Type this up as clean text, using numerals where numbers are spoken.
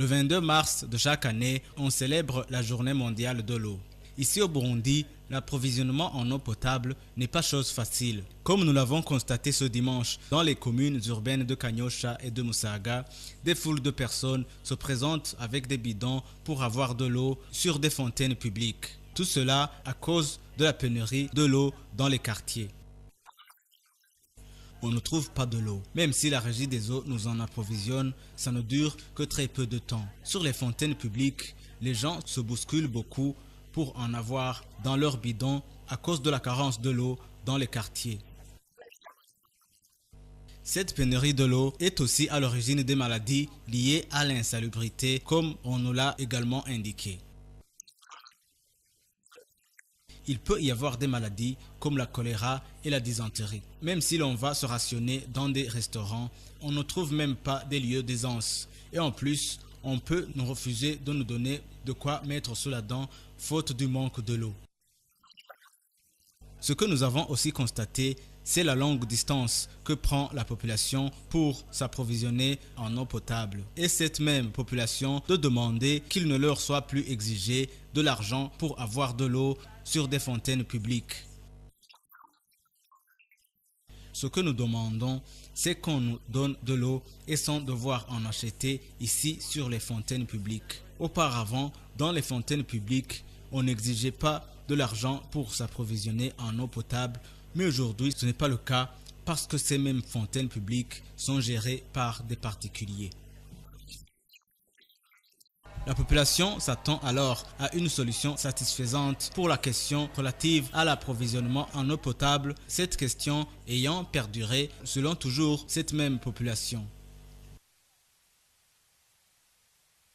Le 22 mars de chaque année, on célèbre la journée mondiale de l'eau. Ici au Burundi, l'approvisionnement en eau potable n'est pas chose facile. Comme nous l'avons constaté ce dimanche dans les communes urbaines de Kanyosha et de Musaga, des foules de personnes se présentent avec des bidons pour avoir de l'eau sur des fontaines publiques. Tout cela à cause de la pénurie de l'eau dans les quartiers. On ne trouve pas de l'eau. Même si la régie des eaux nous en approvisionne, ça ne dure que très peu de temps. Sur les fontaines publiques, les gens se bousculent beaucoup pour en avoir dans leurs bidons à cause de la carence de l'eau dans les quartiers. Cette pénurie de l'eau est aussi à l'origine des maladies liées à l'insalubrité, comme on nous l'a également indiqué. Il peut y avoir des maladies comme la choléra et la dysenterie. Même si l'on va se rationner dans des restaurants, on ne trouve même pas des lieux d'aisance. Et en plus, on peut nous refuser de nous donner de quoi mettre sous la dent faute du manque de l'eau. Ce que nous avons aussi constaté, c'est la longue distance que prend la population pour s'approvisionner en eau potable. Et cette même population de demander qu'il ne leur soit plus exigé de l'argent pour avoir de l'eau sur des fontaines publiques. Ce que nous demandons, c'est qu'on nous donne de l'eau et sans devoir en acheter ici sur les fontaines publiques. Auparavant, dans les fontaines publiques, on n'exigeait pas de l'argent pour s'approvisionner en eau potable, mais aujourd'hui ce n'est pas le cas parce que ces mêmes fontaines publiques sont gérées par des particuliers. La population s'attend alors à une solution satisfaisante pour la question relative à l'approvisionnement en eau potable, cette question ayant perduré selon toujours cette même population.